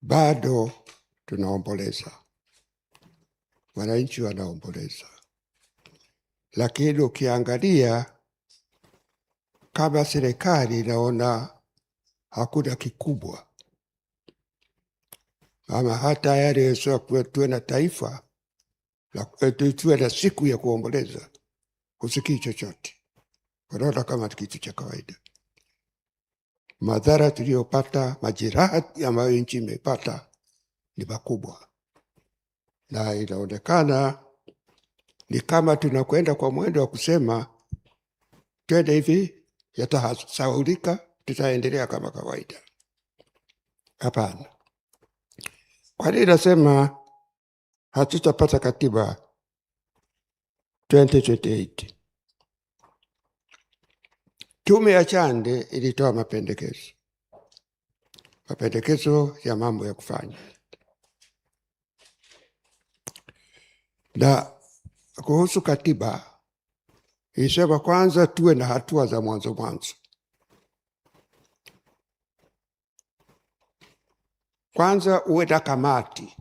bado tunaomboleza, wananchi wanaomboleza, lakini ukiangalia kama serikali inaona hakuna kikubwa, ama hata yale tuwe na taifa, tuwe na siku ya kuomboleza, husikii chochote, wanaona kama kitu cha kawaida. Madhara tuliyopata, majeraha ambayo nchi imepata ni makubwa, na inaonekana ni kama tunakwenda kwa mwendo wa kusema twende hivi, yatasahaulika, tutaendelea kama kawaida. Hapana. Kwa nini nasema hatutapata katiba 2028? Tume ya Chande ilitoa mapendekezo ya mambo ya kufanya, na kuhusu katiba ilisema kwanza tuwe na hatua za mwanzo. Kwanza uwe na kamati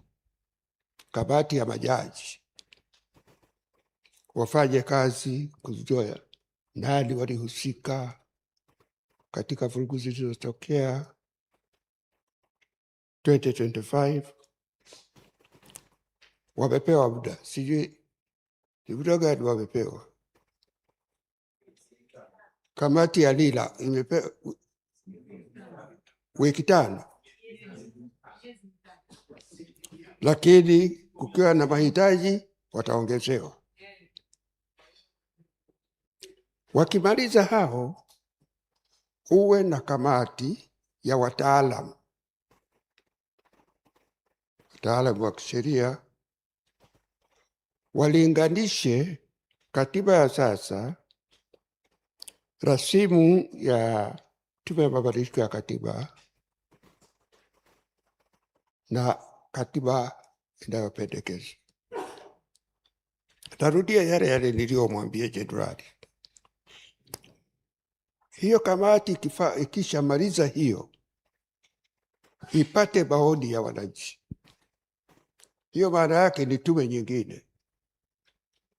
ya majaji wafanye kazi kujua nani walihusika katika vurugu zilizotokea 2025. Wamepewa muda, sijui ni muda gani wamepewa. Kamati ya Lila imepewa wiki 5, lakini kukiwa na mahitaji wataongezewa. Wakimaliza hao, uwe na kamati ya wataalamu wa kisheria, walinganishe katiba ya sasa, rasimu ya tume ya mabadiliko ya katiba na katiba inayopendekezwa. Tarudia yale niliyomwambia Jenerali. Hiyo kamati ikishamaliza hiyo, ipate maoni ya wananchi. Hiyo maana yake ni tume nyingine,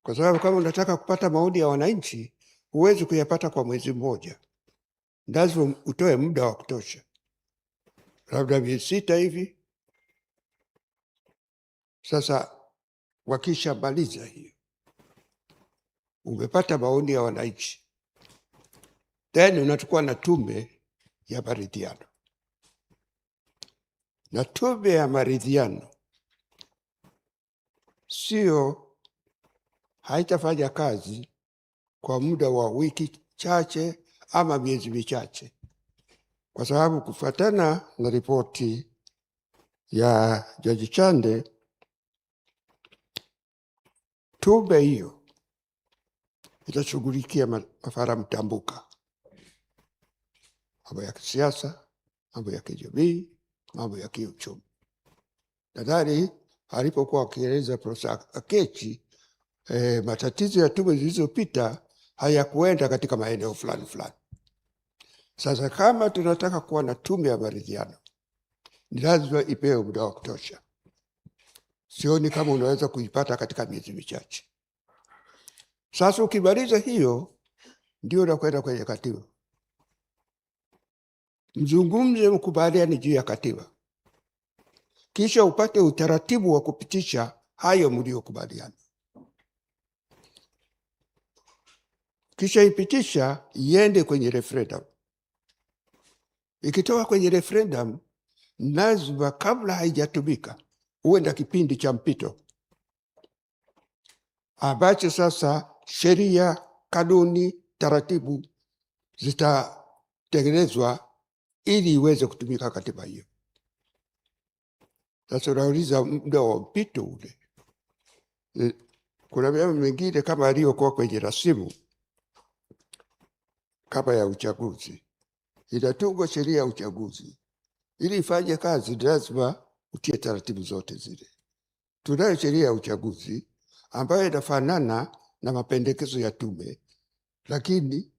kwa sababu kama unataka kupata maoni ya wananchi huwezi kuyapata kwa mwezi mmoja, lazima utoe muda wa kutosha, labda miezi 6 hivi. Sasa wakishamaliza hiyo, umepata maoni ya wananchi, then unachukua na tume ya maridhiano. Na tume ya maridhiano haitafanya kazi kwa muda wa wiki chache ama miezi michache, kwa sababu kufuatana na ripoti ya Jaji Chande, tume hiyo itashughulikia masuala mtambuka, mambo ya kisiasa, mambo ya kijamii, mambo ya kiuchumi. Nadhani alipokuwa akieleza Profesa Akechi, matatizo ya tume zilizopita hayakuenda katika maeneo fulani. Sasa kama tunataka kuwa na tume ya maridhiano, ni lazima ipewe muda wa kutosha. Sioni kama unaweza kuipata katika miezi michache. Sasa ukimaliza hiyo, ndio unakwenda kwenye katiba. Mzungumze, mkubaliane juu ya katiba, kisha upate utaratibu wa kupitisha hayo mliokubaliana. Kisha ipitisha, iende kwenye referendum. Ikitoka kwenye referendum, lazima kabla haijatumika uwe na kipindi cha mpito ambacho sasa sheria, kanuni, taratibu zitatengenezwa ili iweze kutumika katiba hiyo. Sasa unauliza muda wa mpito ule. Kuna mambo mengine kama aliyokuwa kwenye rasimu, kama ya uchaguzi. Inatungwa sheria ya uchaguzi, ili ifanye kazi lazima utie taratibu zote zile. Tunayo sheria ya uchaguzi ambayo inafanana na mapendekezo ya tume, lakini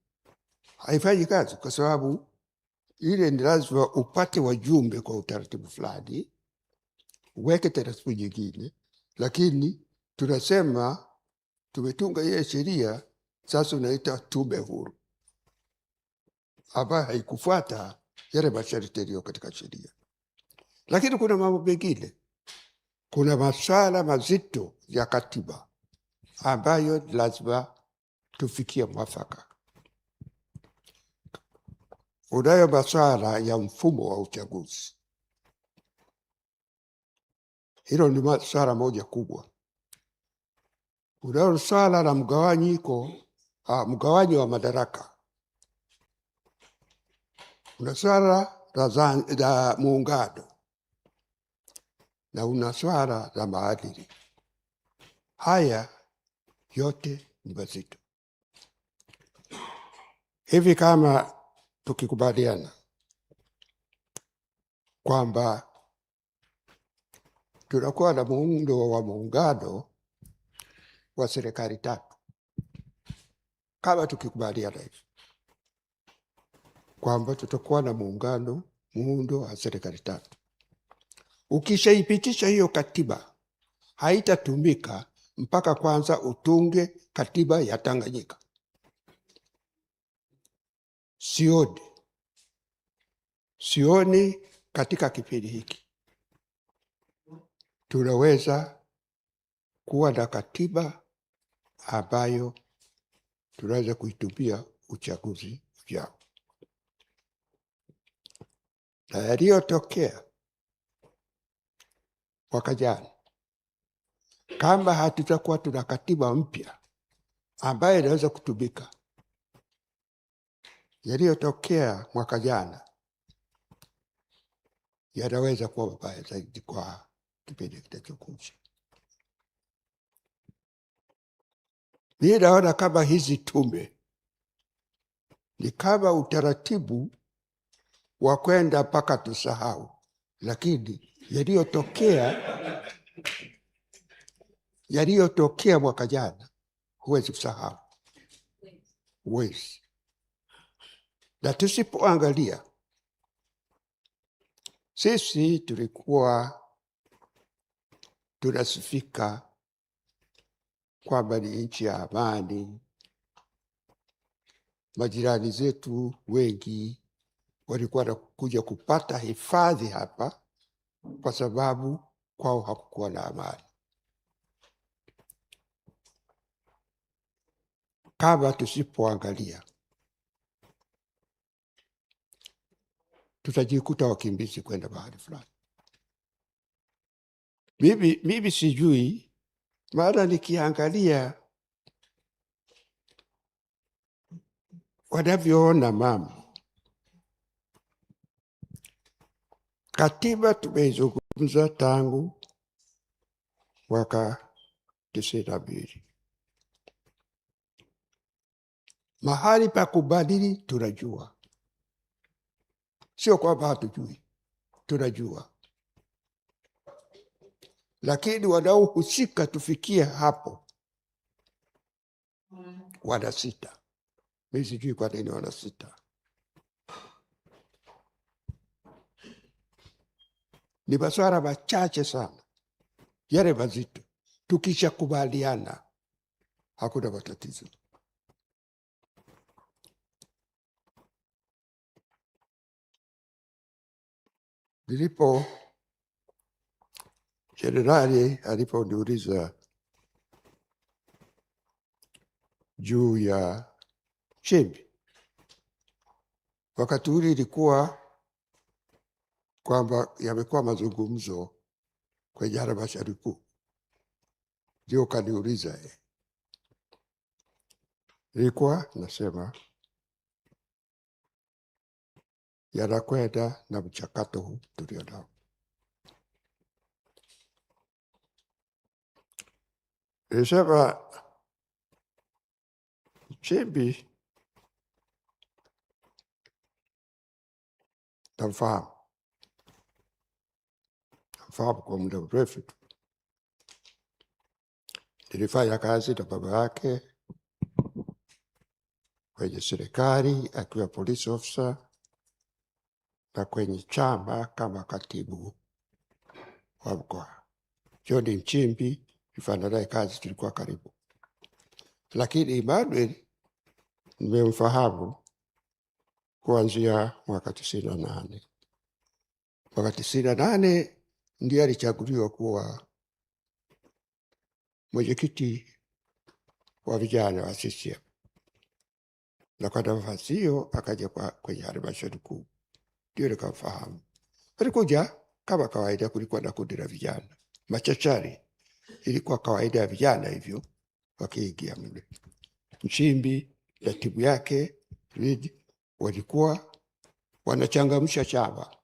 haifanyi kazi kwa sababu ile ni lazima upate wajumbe kwa utaratibu fulani, uweke taratibu nyingine, lakini tunasema tumetunga ile sheria, sasa unaita tume huru ambayo haikufuata yale masharti yaliyo katika sheria. Lakini kuna mambo mengine, kuna masuala mazito ya katiba ambayo lazima tufikie mwafaka. Unayo masuala ya mfumo wa uchaguzi. Hilo ni masuala moja kubwa. Unayo swala la mgawanyo wa madaraka. Una swala la muungano na una swala la maadili. Haya yote ni mazito. Hivi kama tukikubaliana kwamba tunakuwa na muundo wa muungano wa serikali tatu, kama tukikubaliana hivi kwamba tutakuwa na muundo wa serikali tatu, ukishaipitisha hiyo katiba haitatumika mpaka kwanza utunge katiba ya Tanganyika. Sioni katika kipindi hiki tunaweza kuwa na katiba ambayo tunaweza kuitumia uchaguzi ujao. Na yaliyotokea mwaka jana, kama hatutakuwa tuna katiba mpya ambayo inaweza kutumika, yaliyotokea mwaka jana yanaweza kuwa mabaya zaidi kwa kipindi kitachokuja. Mimi naona kama hizi tume ni kama utaratibu wa kwenda mpaka tusahau, lakini yaliyotokea mwaka jana huwezi kusahau, huwezi. Na tusipoangalia, sisi tulikuwa tunasifika kwamba ni nchi ya amani. Majirani zetu wengi walikuwa wanakuja kupata hifadhi hapa kwa sababu kwao hakukuwa na amani. Kama tusipoangalia, tutajikuta wakimbizi kwenda mahali fulani. Mimi sijui, maana nikiangalia wanavyoona mambo, katiba tumeizungumza tangu mwaka 92. Mahali pa kubadili tunajua, sio kwamba hatujui, tunajua. Lakini wanaohusika tufikie hapo wanasita. Mimi sijui kwa nini wanasita. Ni masuala machache sana, yale mazito. Tukishakubaliana hakuna matatizo. Nilipo jenerali aliponiuliza juu ya Nchimbi, wakati ule ilikuwa kwamba yamekuwa mazungumzo kwenye halmashauri kuu, ndio kaniuliza. Nilikuwa nasema yanakwenda na mchakato huu tulionao. Nilisema Nchimbi namfahamu kwa muda mrefu tu. Nilifanya kazi na baba yake kwenye serikali akiwa police officer na kwenye chama kama katibu wa mkoa. John Nchimbi tulifanya naye kazi, tulikuwa karibu. Lakini Emmanuel nimemfahamu kuanzia mwaka 98. Mwaka 98 ndiye alichaguliwa kuwa mwenyekiti wa vijana wa CCM, na kwa nafasi hiyo akaja kwenye halmashauri kuu, ndio nikamfahamu. Alikuja kama kawaida, kulikuwa na kundi la vijana machachari, ilikuwa kawaida ya vijana hivyo wakiingia mle. Nchimbi na timu yake walikuwa wanachangamsha chama,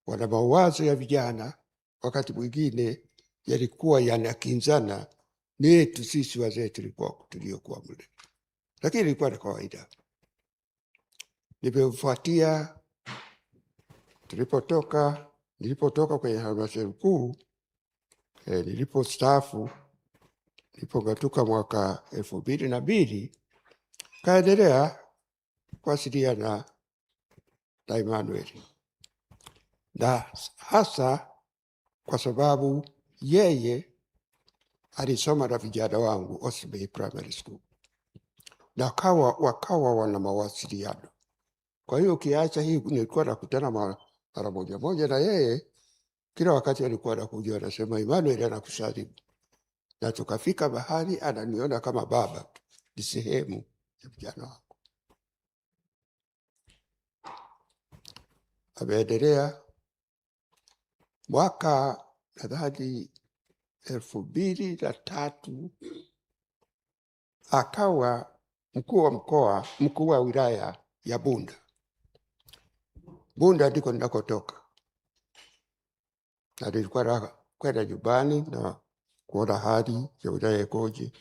wana mawazo ya vijana, wakati mwingine yalikuwa yanakinzana netu sisi wazee tuliokuwa mle, lakini ilikuwa na kawaida. Nimemfuatia nilipotoka kwenye halmashauri kuu, nilipostaafu, nilipong'atuka mwaka 2002, kaendelea kuwasiliana na Emmanuel, na hasa kwa sababu yeye alisoma na vijana wangu Osibei Primary School, na wakawa wana mawasiliano. Kwa hiyo ukiacha hii, nilikuwa nakutana mara moja na yeye, kila wakati alikuwa anakuja anasema, Emmanuel anakusalimu, na tukafika mahali ananiona kama baba, ni sehemu ya vijana wangu. Ameendelea mwaka nadhani 2003 akawa mkuu wa wilaya ya Bunda. Bunda ndiko ninakotoka, na nilikuwa kwenda nyumbani na kuona hali ya wilaya ikoje.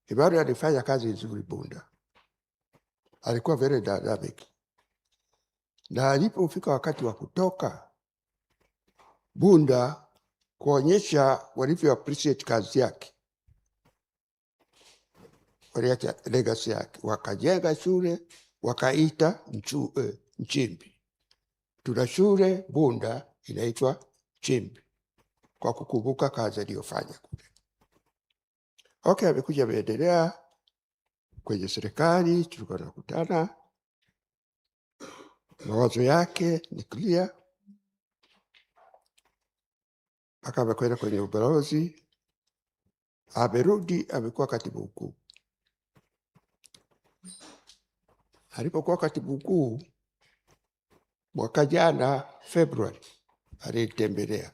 Emmanuel alifanya kazi nzuri Bunda, alikuwa very dynamic, na alipofika wakati wa kutoka Bunda kuonyesha walivyo appreciate kazi yake, waliacha legacy yake, wakajenga shule wakaita Nchimbi. Tuna shule Bunda inaitwa Nchimbi kwa kukumbuka kazi aliyofanya kule. Okay, amekuja ameendelea kwenye serikali, tulikuwa tunakutana, mawazo yake ni clear. Mpaka amekwenda kwenye ubalozi, amerudi, amekuwa katibu mkuu. Alipokuwa katibu mkuu mwaka jana Februari, alitembelea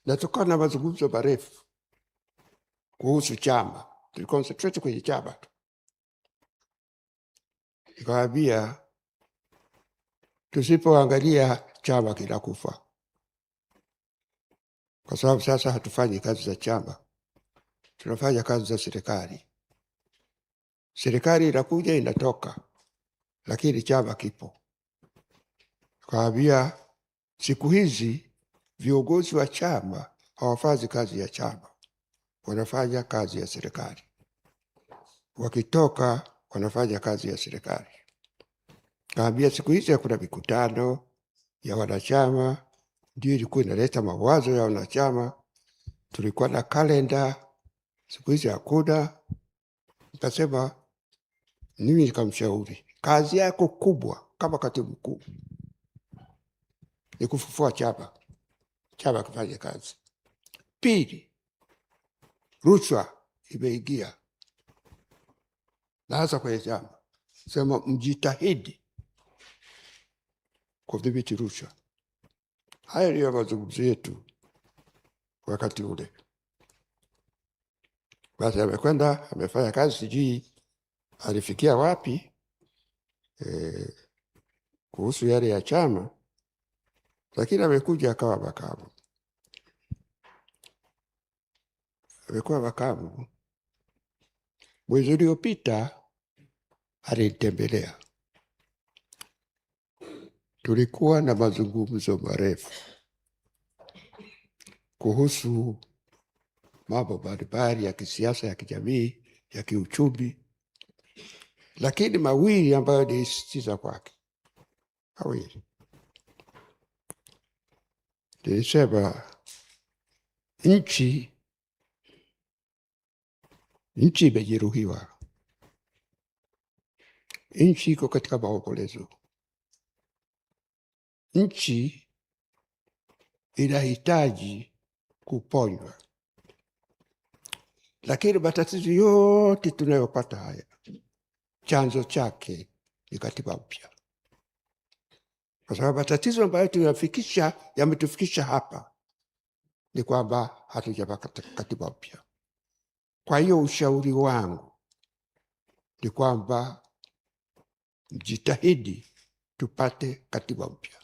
na tukawa na mazungumzo marefu kuhusu chama. Tuliconcentrate kwenye chama tu. Nikamwambia tusipoangalia chama kinakufa, kwa sababu sasa hatufanyi kazi za chama, tunafanya kazi za serikali. Serikali inakuja inatoka, lakini chama kipo. Nikamwambia siku hizi viongozi wa chama hawafanyi kazi ya chama, wanafanya kazi ya serikali. Wakitoka wanafanya kazi ya serikali. Nikamwambia siku hizi hakuna mikutano ya wanachama, ndio ilikuwa inaleta mawazo ya wanachama. Tulikuwa na kalenda, siku hizi hakuna. Nikasema, mimi nikamshauri, kazi yako kubwa kama katibu mkuu ni kufufua chama kufanya kazi. Pili, rushwa imeingia na hasa kwenye chama. Sema mjitahidi kudhibiti rushwa. Haya ndiyo mazungumzo yetu wakati ule. Basi amekwenda amefanya kazi, sijui alifikia wapi kuhusu yale ya chama, lakini amekuja akawa makamu. Amekuwa makamu. Mwezi uliopita alinitembelea, tulikuwa na mazungumzo marefu kuhusu mambo mbalimbali ya kisiasa, ya kijamii, ya kiuchumi, lakini mawili ambayo nilisisitiza kwake, mawili. nilisema nchi imejeruhiwa, nchi iko katika maombolezo, nchi inahitaji kuponywa. Lakini matatizo yote tunayopata haya, chanzo chake ni katiba mpya, kwa sababu matatizo ambayo yametufikisha hapa ni kwamba hatujapata katiba mpya. Kwa hiyo ushauri wangu ni kwamba mjitahidi tupate katiba mpya,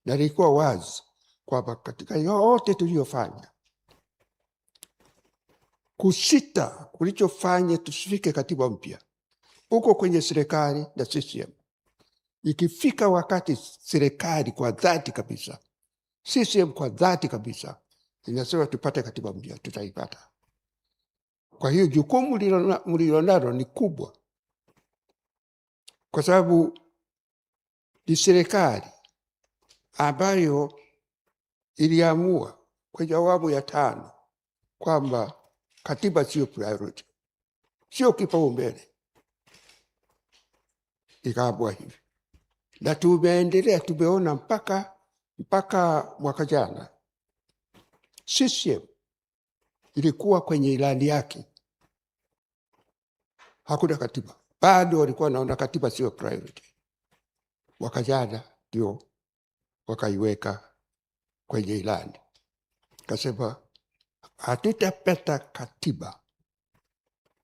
na nilikuwa wazi kwamba katika yote tuliyofanya, kusita kulichofanya tusifike katiba mpya uko kwenye serikali na CCM. Ikifika wakati serikali kwa dhati kabisa, CCM kwa dhati kabisa inasema tupate katiba mpya, tutaipata. Kwa hiyo jukumu mlilonalo ni kubwa, kwa sababu ni serikali ambayo iliamua kwenye awamu ya 5 kwamba katiba sio priority, sio kipaumbele. Ikaamua hivi, na tumeendelea, tumeona mpaka mwaka jana CCM ilikuwa kwenye ilani yake hakuna katiba, bado walikuwa naona katiba sio priority. Mwaka jana ndio wakaiweka kwenye ilani, kasema hatutapata katiba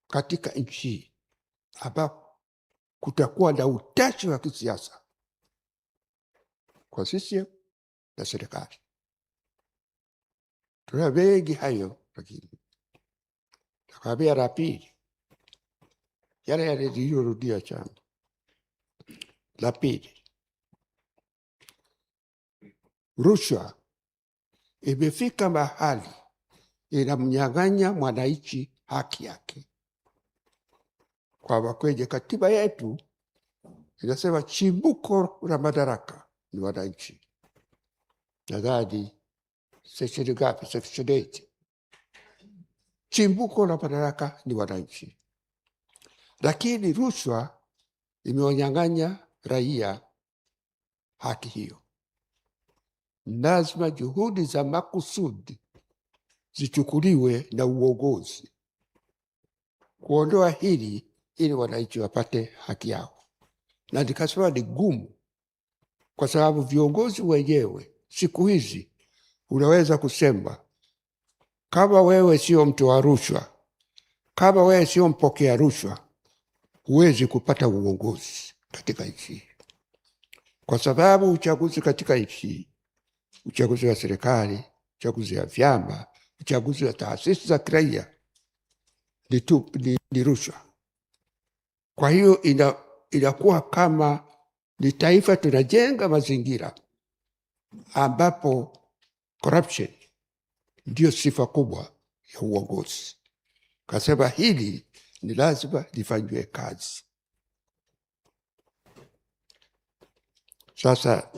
katika nchi ambapo kutakuwa na utashi wa kisiasa kwa CCM na serikali. Tuna mengi hayo, lakini nakwambia la pili, yale yaliyorudia chama. La pili, rushwa imefika mahali inamnyang'anya mwananchi haki yake, kwamba kwenye katiba yetu inasema chimbuko la madaraka ni wananchi. Nadhani section ngapi? Section 8. Chimbuko la madaraka ni wananchi, lakini rushwa imewanyang'anya raia haki hiyo. Lazima juhudi za makusudi zichukuliwe na uongozi kuondoa hili, ili wananchi wapate haki yao. Na nikasema ni gumu, kwa sababu viongozi wenyewe siku hizi unaweza kusema kama wewe sio mtu wa rushwa, kama wewe sio mpokea rushwa, huwezi kupata uongozi katika nchi, kwa sababu uchaguzi katika nchi, uchaguzi wa serikali, uchaguzi wa vyama, uchaguzi wa taasisi za kiraia ni rushwa. Kwa hiyo inakuwa kama ni taifa tunajenga mazingira ambapo corruption ndio sifa kubwa ya uongozi. Kasema hili ni lazima lifanywe kazi. Sasa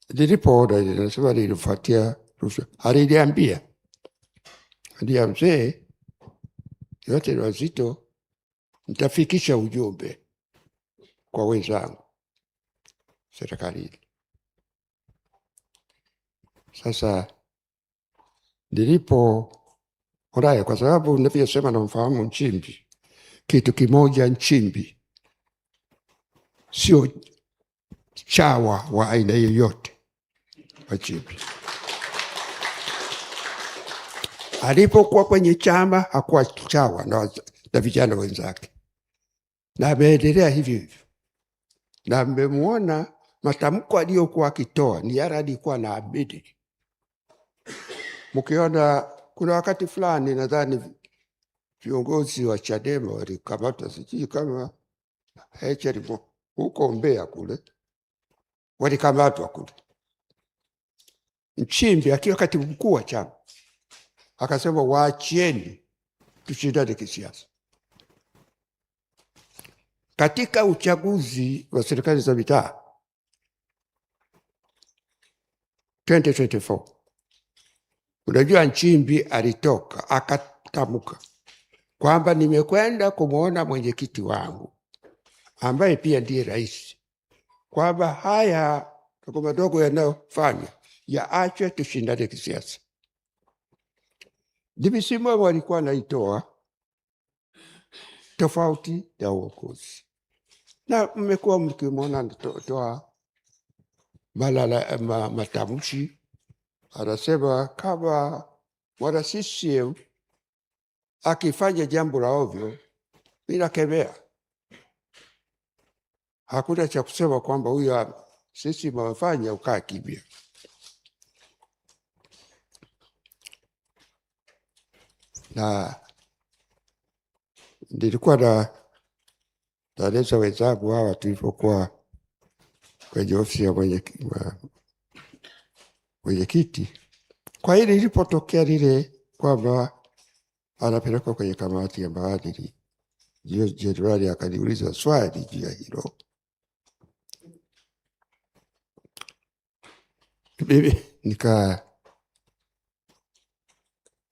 nilipoona nasema nilifuatia rushwa, aliniambia ndio mzee, yote ni wazito, nitafikisha ujumbe kwa wenzangu serikalini. Sasa nilipo Ulaya, kwa sababu nilivyosema namfahamu Nchimbi, kitu kimoja, Nchimbi sio chawa wa aina yoyote. Nchimbi alipokuwa kwenye chama hakuwa chawa na vijana wenzake, na ameendelea hivyo hivyo, na mmemwona matamko aliyokuwa akitoa ni yale alikuwa na abidi. Mkiona kuna wakati fulani nadhani viongozi wa Chadema walikamatwa, sijui kama Heche huko Mbeya kule, walikamatwa kule. Nchimbi akiwa katibu mkuu wa chama akasema waachieni tushindane kisiasa. Katika uchaguzi wa serikali za mitaa 2024. Unajua Nchimbi alitoka akatamka kwamba nimekwenda kumwona mwenyekiti wangu ambaye pia ndiye rais, kwamba haya madogo madogo yanayofanya yaachwe, tushindane kisiasa. Divisimo walikuwa naitoa tofauti ya uongozi, na mmekuwa mkimwona anatoa matamshi, anasema kama mwana CCM akifanya jambo la ovyo mimi nakemea. Hakuna cha kusema kwamba huyu sisi mawafanya ukaa kimya. Na nilikuwa na taeleza wenzangu hawa tulipokuwa kwenye ofisi ya mwenyekiti, kwa hili ilipotokea lile kwamba anapelekwa kwenye kamati ya maadili, jenerali akaniuliza swali juu ya hilo. Mimi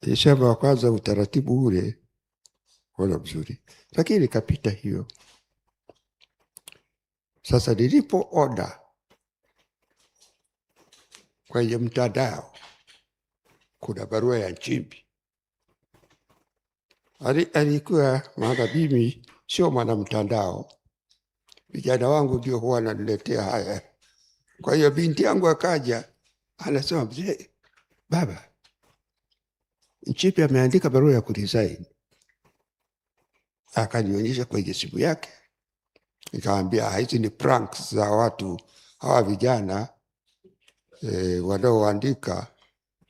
nilisema kwanza utaratibu ule wala mzuri, lakini nikapita hiyo. Sasa nilipoona kwenye mtandao kuna barua ya Nchimbi, alikuwa maana mimi sio mwana mtandao, vijana wangu ndio huwa wananiletea haya. Kwa hiyo binti yangu akaja anasema, mzee, baba, Nchimbi ameandika barua ya kuresign. Akanionyesha kwenye simu yake, nikamwambia hizi ni pranks za watu hawa vijana wanaoandika,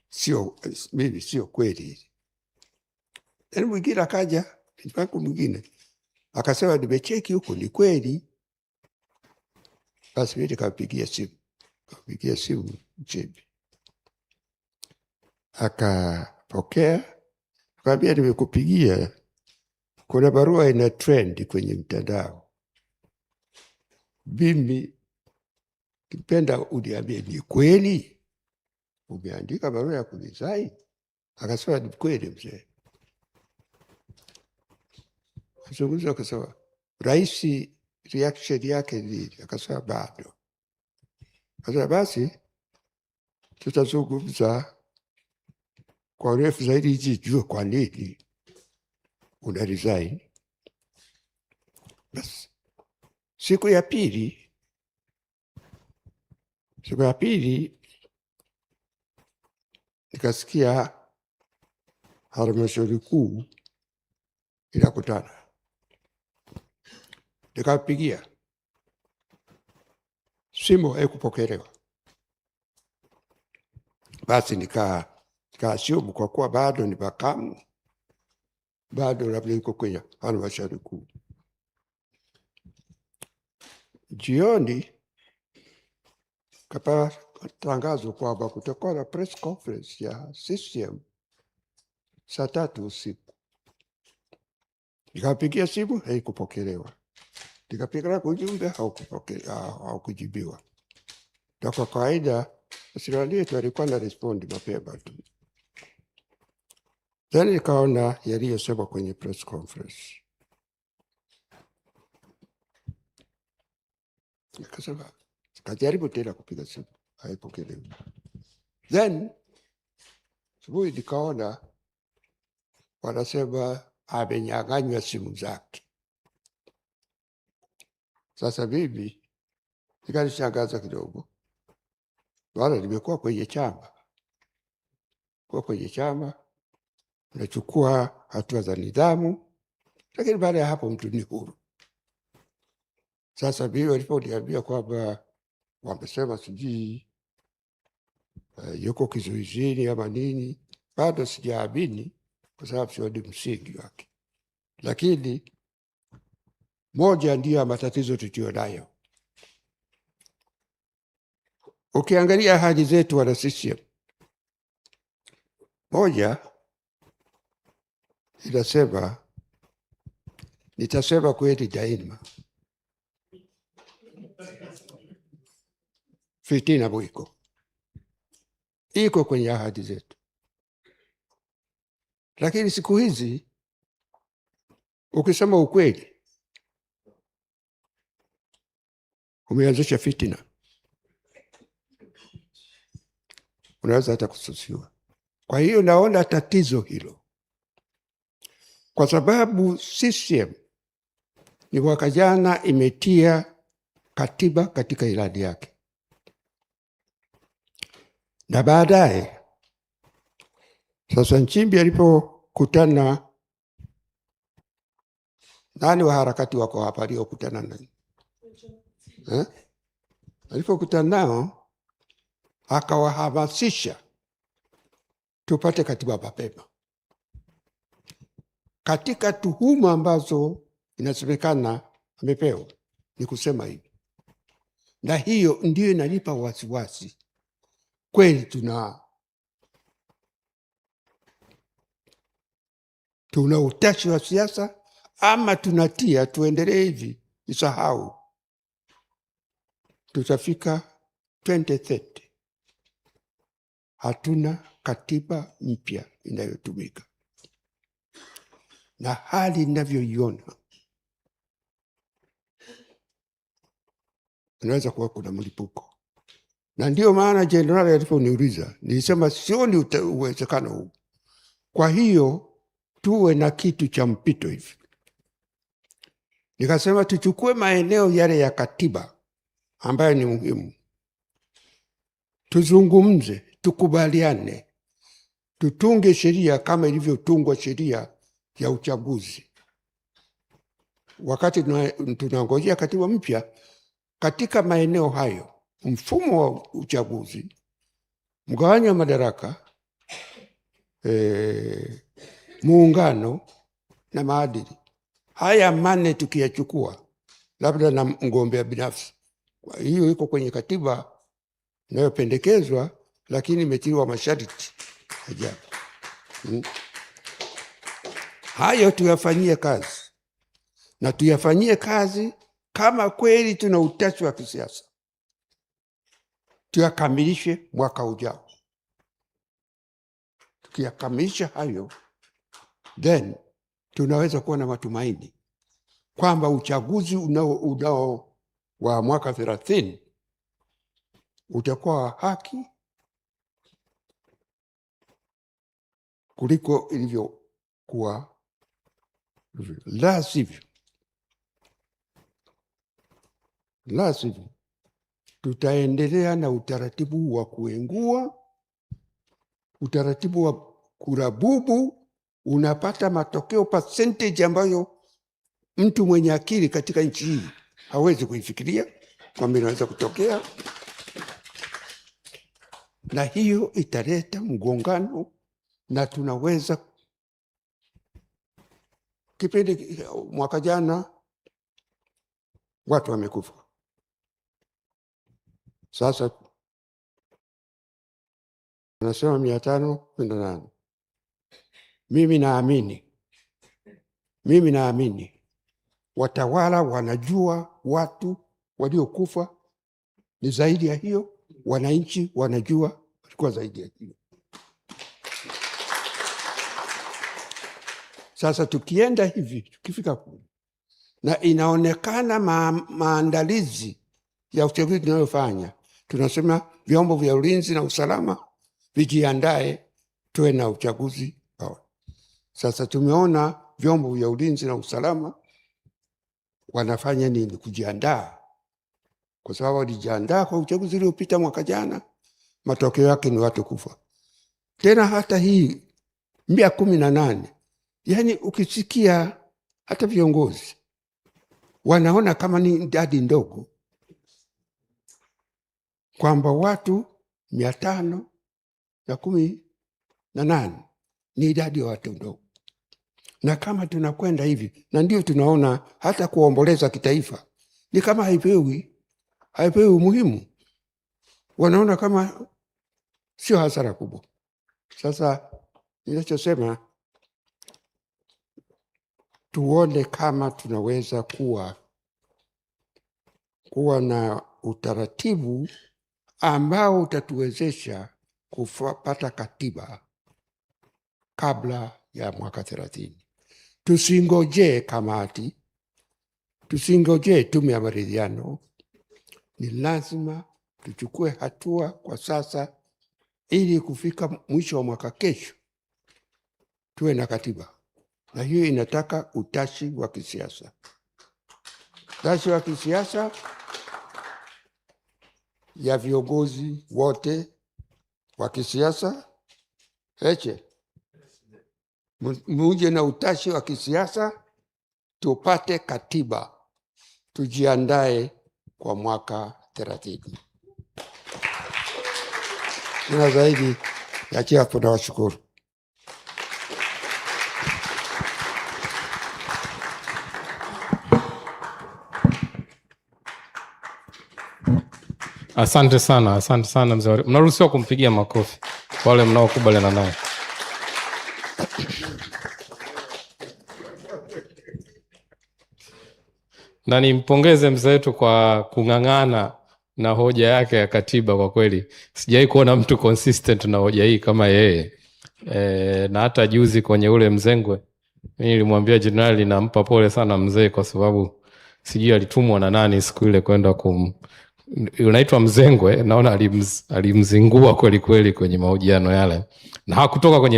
sio mimi, sio kweli. Yaani mwingine akaja, mwingine akasema nimecheki huko ni kweli. Basi mimi nikampigia simu Nchimbi, akapokea, akamwambia nimekupigia, kuna barua ina trend kwenye mtandao, mimi kipenda uniambie ni kweli umeandika barua ya kuresign? Akasema ni kweli mzee. Azungumza, akasema rais reaction yake nini? Akasema bado. Akasema basi tutazungumza kwa urefu zaidi jijue kwa nini una resign. Basi siku ya pili nikasikia halmashauri kuu inakutana, nikapigia simu, haikupokelewa. Basi nikaashumu kwa kuwa bado ni makamu, bado labda yuko kwenye halmashauri kuu. Jioni kapata tangazo kwamba kutakuwa na press conference ya CCM saa 3 usiku. Nikapigia simu, haikupokelewa. Nikapiga ujumbe, haukujibiwa. Na kwa kawaida serikali yetu alikuwa na respond mapema tu. Then nikaona yaliyosema kwenye press conference. Nikasema, kajaribu tena kupiga simu, haipokelewi. Then asubuhi nikaona wanasema amenyang'anywa simu zake. Sasa mimi nikanishangaza kidogo, maana nimekuwa kwenye chama, nachukua hatua za nidhamu, lakini baada ya hapo mtu ni huru. Sasa mimi waliponiambia kwamba wamesema sijui yuko kizuizini ama nini, bado sijaamini kwa sababu sioni msingi wake. Lakini moja ndiyo ya matatizo tuliyo nayo. Ukiangalia ahadi zetu wana CCM, moja inasema nitasema kweli daima, fitina mwiko. iko kwenye ahadi zetu. Lakini siku hizi ukisema ukweli umeanzisha fitina, unaweza hata kususiwa. Kwa hiyo naona tatizo hilo, kwa sababu CCM ni mwaka jana imetia katiba katika ilani yake, na baadaye sasa Nchimbi alipokutana, nani wa harakati wako hapa aliokutana nani? Alipokutana nao akawahamasisha tupate katiba mapema. Katika tuhuma ambazo inasemekana amepewa ni kusema hivi, na hiyo ndio inanipa wasiwasi. Kweli tuna utashi wa siasa ama tunatia tuendelee hivi, isahau tutafika 2030 hatuna katiba mpya inayotumika, na hali ninavyoiona inaweza kuwa kuna mlipuko. Na ndio maana jenerali aliponiuliza nilisema sioni uwezekano huu. Kwa hiyo tuwe na kitu cha mpito hivi. Nikasema tuchukue maeneo yale ya katiba ambayo ni muhimu, tuzungumze, tukubaliane, tutunge sheria kama ilivyotungwa sheria ya uchaguzi. Wakati tunangojea katiba mpya, katika maeneo hayo, mfumo wa uchaguzi, mgawanyo wa madaraka, muungano na maadili, haya manne tukiyachukua, labda na mgombea binafsi, kwa hiyo iko kwenye katiba inayopendekezwa, lakini imetiliwa masharti ajabu. Hayo tuyafanyie kazi, na tuyafanyie kazi kama kweli tuna utashi wa kisiasa, tuyakamilishe mwaka ujao. Tukiyakamilisha hayo, then tunaweza kuwa na matumaini kwamba uchaguzi unao wa mwaka 30 utakuwa wa haki kuliko ilivyokuwa. La sivyo tutaendelea na utaratibu wa kuengua, utaratibu wa kurabubu. Unapata matokeo percentage ambayo mtu mwenye akili katika nchi hii hawezi kuifikiria kwamba inaweza kutokea, na hiyo italeta mgongano. Na tunaweza, kipindi mwaka jana watu wamekufa, sasa nasema 508. Mimi naamini watawala wanajua watu waliokufa ni zaidi ya hiyo, wananchi wanajua walikuwa zaidi ya hiyo. Sasa tukienda hivi, tukifika kule na inaonekana maandalizi ya uchaguzi tunayofanya, tunasema vyombo vya ulinzi na usalama vijiandae, tuwe na uchaguzi bora. Sasa tumeona vyombo vya ulinzi na usalama wanafanya nini kujiandaa, kwa sababu walijiandaa kwa uchaguzi uliopita mwaka jana, matokeo yake ni watu kufa. Tena hata hii 118, yani ukisikia hata viongozi wanaona kama ni idadi ndogo, kwamba watu 518 ni idadi ya watu ndogo. Na kama tunakwenda hivi, na ndio tunaona hata kuomboleza kitaifa ni kama haipewi umuhimu, wanaona kama sio hasara kubwa. Sasa ninachosema, tuone kama tunaweza kuwa na utaratibu ambao utatuwezesha kupata katiba kabla ya mwaka 30. Tusingoje kamati, tusingoje tume ya maridhiano. Ni lazima tuchukue hatua kwa sasa, ili kufika mwisho wa mwaka kesho tuwe na katiba. Na hiyo inataka utashi wa kisiasa. Utashi wa kisiasa ya viongozi wote wa kisiasa. Muje na utashi wa kisiasa, tupate katiba, tujiandae kwa mwaka 30. Sina zaidi ya hapo, na washukuru. Asante sana mzee. Mnaruhusiwa kumpigia makofi wale mnaokubaliana naye. Na nimpongeze mzee wetu kwa kung'ang'ana na hoja yake ya katiba. Kwa kweli sijawahi kuona mtu consistent na hoja hii kama yeye. Na hata juzi kwenye ule mzengwe, mimi nilimwambia jenerali nampa pole sana mzee, kwa sababu sijui alitumwa na nani siku ile kwenda unaitwa mzengwe, naona alimzingua kweli kweli kwenye mahojiano yale, na hakutoka kwenye